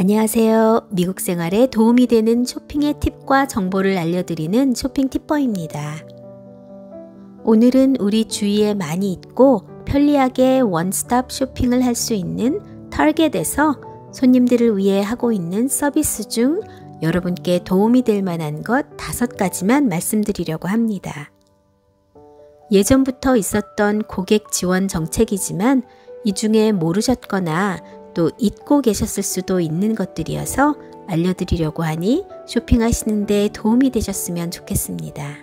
안녕하세요. 미국 생활에 도움이 되는 쇼핑의 팁과 정보를 알려드리는 쇼핑 팁버입니다. 오늘은 우리 주위에 많이 있고 편리하게 원스톱 쇼핑을 할 수 있는 타겟에서 손님들을 위해 하고 있는 서비스 중 여러분께 도움이 될 만한 것 5가지만 말씀드리려고 합니다. 예전부터 있었던 고객 지원 정책이지만 이 중에 모르셨거나 또 잊고 계셨을 수도 있는 것들이어서 알려드리려고 하니 쇼핑하시는 데 도움이 되셨으면 좋겠습니다.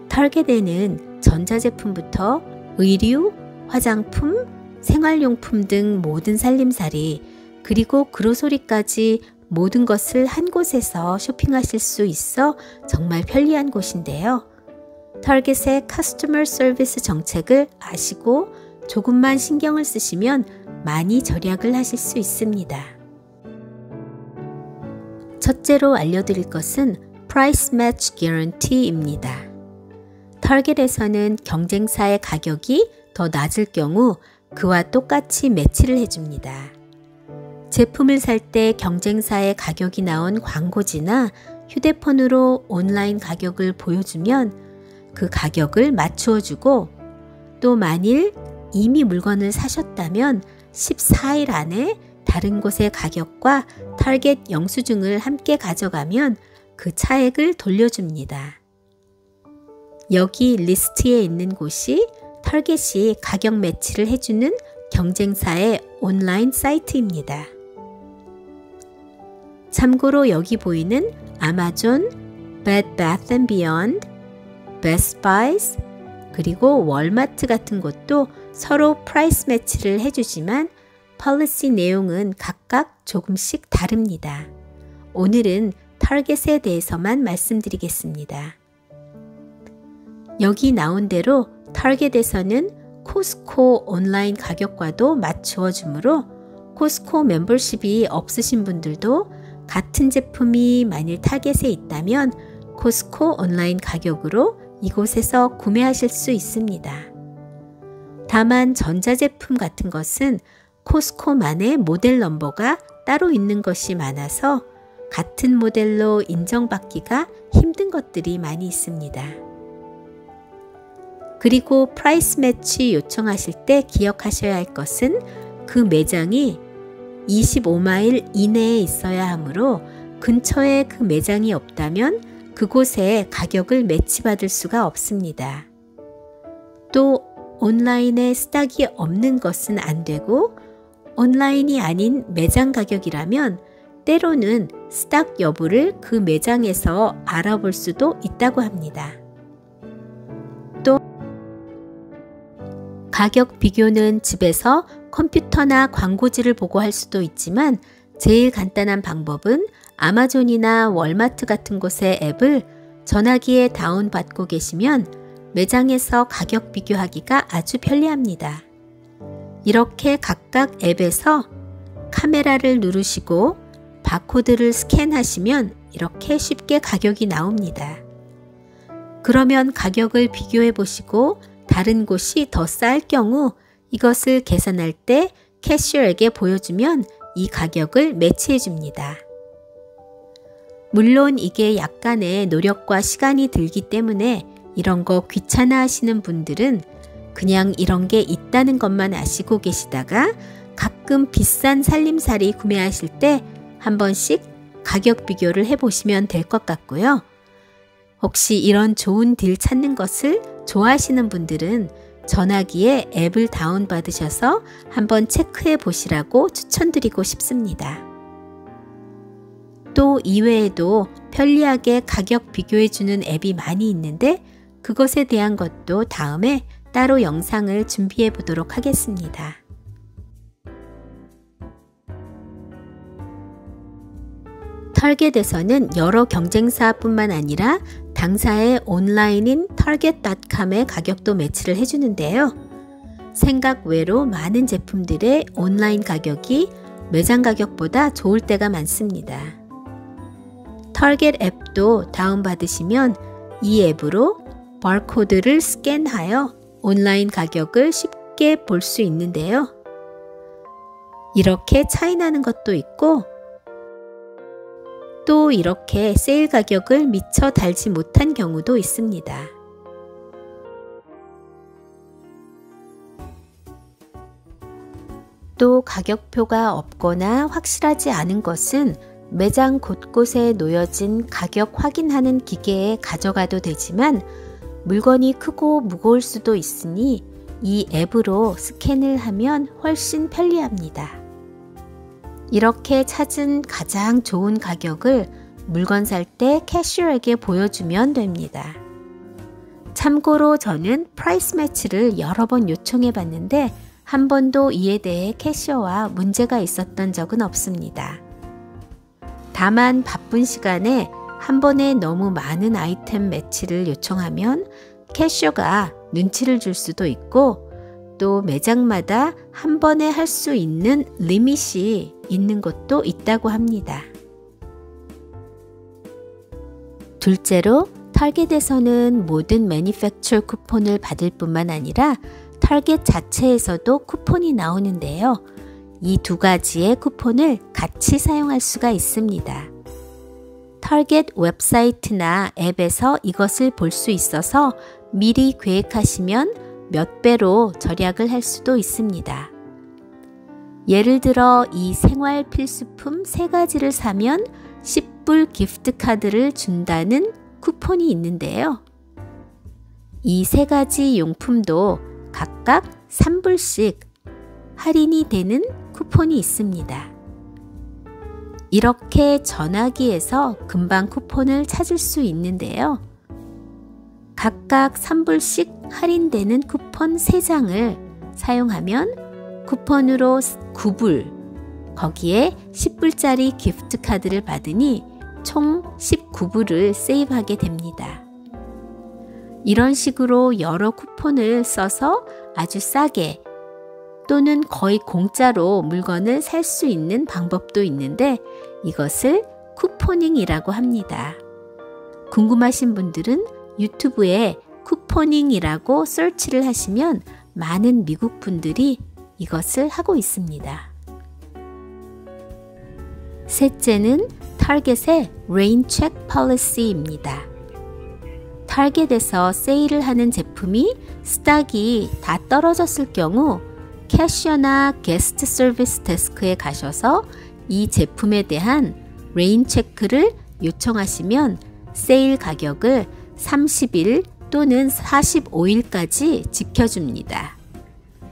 타겟에는 전자제품부터 의류, 화장품, 생활용품 등 모든 살림살이 그리고 그로소리까지 모든 것을 한 곳에서 쇼핑하실 수 있어 정말 편리한 곳인데요. 타겟의 커스터머 서비스 정책을 아시고 조금만 신경을 쓰시면 많이 절약을 하실 수 있습니다. 첫째로 알려드릴 것은 Price Match Guarantee입니다. 타겟에서는 경쟁사의 가격이 더 낮을 경우 그와 똑같이 매치를 해줍니다. 제품을 살 때 경쟁사의 가격이 나온 광고지나 휴대폰으로 온라인 가격을 보여주면 그 가격을 맞추어 주고 또 만일 이미 물건을 사셨다면 14일 안에 다른 곳의 가격과 타겟 영수증을 함께 가져가면 그 차액을 돌려줍니다. 여기 리스트에 있는 곳이 타겟이 가격 매치를 해주는 경쟁사의 온라인 사이트입니다. 참고로 여기 보이는 아마존, Bed Bath & Beyond, Best Buys, 그리고 월마트 같은 곳도 서로 프라이스 매치를 해주지만 폴리시 내용은 각각 조금씩 다릅니다. 오늘은 타겟에 대해서만 말씀드리겠습니다. 여기 나온 대로 타겟에서는 코스코 온라인 가격과도 맞추어 주므로 코스코 멤버십이 없으신 분들도 같은 제품이 만일 타겟에 있다면 코스코 온라인 가격으로 이곳에서 구매하실 수 있습니다. 다만 전자제품 같은 것은 코스코만의 모델 넘버가 따로 있는 것이 많아서 같은 모델로 인정받기가 힘든 것들이 많이 있습니다. 그리고 프라이스 매치 요청하실 때 기억하셔야 할 것은 그 매장이 25마일 이내에 있어야 하므로 근처에 그 매장이 없다면 그곳에 가격을 매치받을 수가 없습니다. 또 온라인에 스탁이 없는 것은 안 되고 온라인이 아닌 매장 가격이라면 때로는 스탁 여부를 그 매장에서 알아볼 수도 있다고 합니다. 또 가격 비교는 집에서 컴퓨터나 광고지를 보고 할 수도 있지만 제일 간단한 방법은 아마존이나 월마트 같은 곳의 앱을 전화기에 다운받고 계시면 매장에서 가격 비교하기가 아주 편리합니다. 이렇게 각각 앱에서 카메라를 누르시고 바코드를 스캔하시면 이렇게 쉽게 가격이 나옵니다. 그러면 가격을 비교해 보시고 다른 곳이 더 쌀 경우 이것을 계산할 때 캐셔에게 보여주면 이 가격을 매치해 줍니다. 물론 이게 약간의 노력과 시간이 들기 때문에 이런 거 귀찮아 하시는 분들은 그냥 이런 게 있다는 것만 아시고 계시다가 가끔 비싼 살림살이 구매하실 때 한 번씩 가격 비교를 해보시면 될 것 같고요. 혹시 이런 좋은 딜 찾는 것을 좋아하시는 분들은 전화기에 앱을 다운받으셔서 한번 체크해 보시라고 추천드리고 싶습니다. 또 이외에도 편리하게 가격 비교해주는 앱이 많이 있는데 그것에 대한 것도 다음에 따로 영상을 준비해 보도록 하겠습니다. 타겟에서는 여러 경쟁사뿐만 아니라 당사의 온라인인 target.com의 가격도 매치를 해주는데요. 생각 외로 많은 제품들의 온라인 가격이 매장 가격보다 좋을 때가 많습니다. 타겟 앱도 다운받으시면 이 앱으로 바코드를 스캔하여 온라인 가격을 쉽게 볼 수 있는데요. 이렇게 차이 나는 것도 있고 또 이렇게 세일 가격을 미처 달지 못한 경우도 있습니다. 또 가격표가 없거나 확실하지 않은 것은 매장 곳곳에 놓여진 가격 확인하는 기계에 가져가도 되지만 물건이 크고 무거울 수도 있으니 이 앱으로 스캔을 하면 훨씬 편리합니다. 이렇게 찾은 가장 좋은 가격을 물건 살 때 캐셔에게 보여주면 됩니다. 참고로 저는 프라이스 매치를 여러 번 요청해 봤는데 한 번도 이에 대해 캐셔와 문제가 있었던 적은 없습니다. 다만 바쁜 시간에 한 번에 너무 많은 아이템 매치를 요청하면 캐셔가 눈치를 줄 수도 있고 또 매장마다 한 번에 할 수 있는 리밋이 있는 곳도 있다고 합니다. 둘째로 타겟에서는 모든 매니팩처 쿠폰을 받을 뿐만 아니라 타겟 자체에서도 쿠폰이 나오는데요. 이 두 가지의 쿠폰을 같이 사용할 수가 있습니다. 타겟 웹사이트나 앱에서 이것을 볼 수 있어서 미리 계획하시면 몇 배로 절약을 할 수도 있습니다. 예를 들어 이 생활 필수품 3가지를 사면 10불 기프트 카드를 준다는 쿠폰이 있는데요. 이 3가지 용품도 각각 3불씩 할인이 되는 쿠폰이 있습니다. 이렇게 전화기에서 금방 쿠폰을 찾을 수 있는데요. 각각 3불씩 할인되는 쿠폰 3장을 사용하면 쿠폰으로 9불, 거기에 10불짜리 기프트 카드를 받으니 총 19불을 세이브하게 됩니다. 이런 식으로 여러 쿠폰을 써서 아주 싸게 또는 거의 공짜로 물건을 살 수 있는 방법도 있는데 이것을 쿠포닝이라고 합니다. 궁금하신 분들은 유튜브에 쿠포닝이라고 서치를 하시면 많은 미국 분들이 이것을 하고 있습니다. 셋째는 타겟의 레인책 폴리시입니다. 타겟에서 세일을 하는 제품이 스탁이 다 떨어졌을 경우 캐셔나 게스트 서비스 데스크에 가셔서 이 제품에 대한 레인 체크를 요청하시면 세일 가격을 30일 또는 45일까지 지켜줍니다.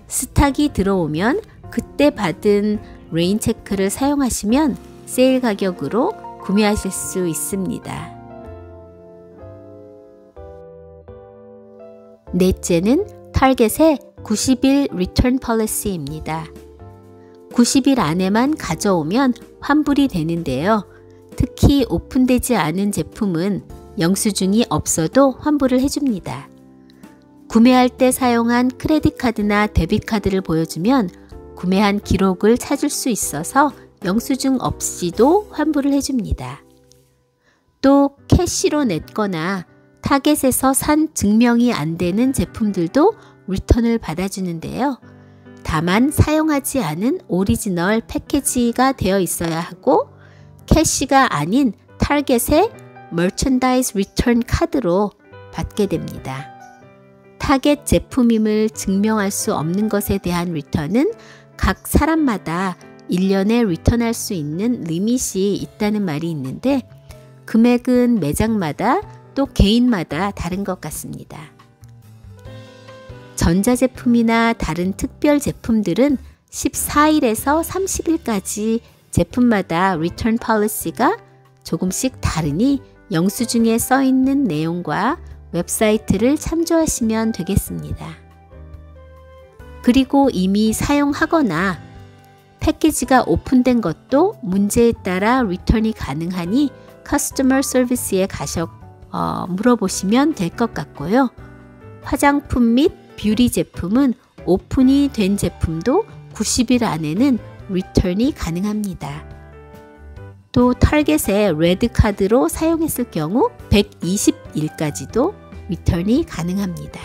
스탁이 들어오면 그때 받은 레인 체크를 사용하시면 세일 가격으로 구매하실 수 있습니다. 넷째는 타겟의 90일 리턴 폴리시입니다. 90일 안에만 가져오면 환불이 되는데요. 특히 오픈되지 않은 제품은 영수증이 없어도 환불을 해줍니다. 구매할 때 사용한 크레딧 카드나 데빗 카드를 보여주면 구매한 기록을 찾을 수 있어서 영수증 없이도 환불을 해줍니다. 또 캐시로 냈거나 타겟에서 산 증명이 안 되는 제품들도 리턴을 받아주는데요. 다만 사용하지 않은 오리지널 패키지가 되어 있어야 하고 캐시가 아닌 타겟의 머천다이즈 리턴 카드로 받게 됩니다. 타겟 제품임을 증명할 수 없는 것에 대한 리턴은 각 사람마다 1년에 리턴할 수 있는 리밋이 있다는 말이 있는데 금액은 매장마다 또 개인마다 다른 것 같습니다. 전자제품이나 다른 특별 제품들은 14일에서 30일까지 제품마다 리턴 폴리시가 조금씩 다르니 영수증에 써 있는 내용과 웹사이트를 참조하시면 되겠습니다. 그리고 이미 사용하거나 패키지가 오픈된 것도 문제에 따라 리턴이 가능하니 커스터머 서비스에 가셔 물어보시면 될 것 같고요. 화장품 및 뷰티 제품은 오픈이 된 제품도 90일 안에는 리턴이 가능합니다. 또 타겟의 레드 카드로 사용했을 경우 120일까지도 리턴이 가능합니다.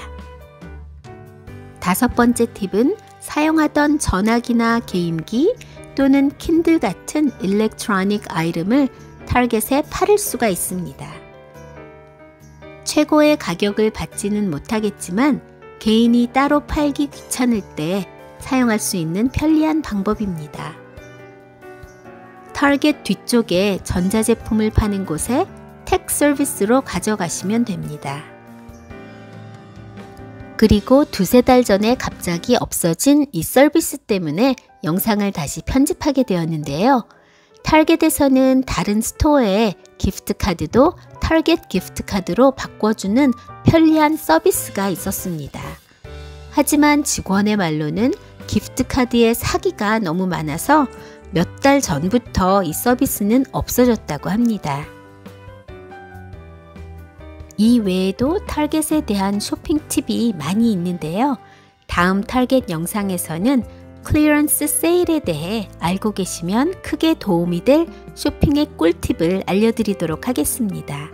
다섯 번째 팁은 사용하던 전화기나 게임기 또는 킨들 같은 일렉트로닉 아이템을 타겟에 팔을 수가 있습니다. 최고의 가격을 받지는 못하겠지만 개인이 따로 팔기 귀찮을 때 사용할 수 있는 편리한 방법입니다. 타겟 뒤쪽에 전자제품을 파는 곳에 택 서비스로 가져가시면 됩니다. 그리고 두세 달 전에 갑자기 없어진 이 서비스 때문에 영상을 다시 편집하게 되었는데요. 타겟에서는 다른 스토어의 기프트카드도 타겟 기프트카드로 바꿔주는 편리한 서비스가 있었습니다. 하지만 직원의 말로는 기프트카드의 사기가 너무 많아서 몇 달 전부터 이 서비스는 없어졌다고 합니다. 이 외에도 타겟에 대한 쇼핑 팁이 많이 있는데요. 다음 타겟 영상에서는 클리어런스 세일에 대해 알고 계시면 크게 도움이 될 쇼핑의 꿀팁을 알려드리도록 하겠습니다.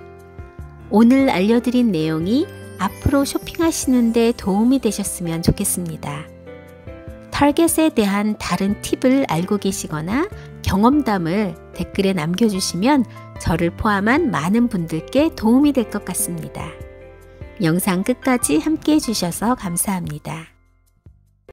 오늘 알려드린 내용이 앞으로 쇼핑하시는데 도움이 되셨으면 좋겠습니다. 타겟에 대한 다른 팁을 알고 계시거나 경험담을 댓글에 남겨주시면 저를 포함한 많은 분들께 도움이 될 것 같습니다. 영상 끝까지 함께 해주셔서 감사합니다.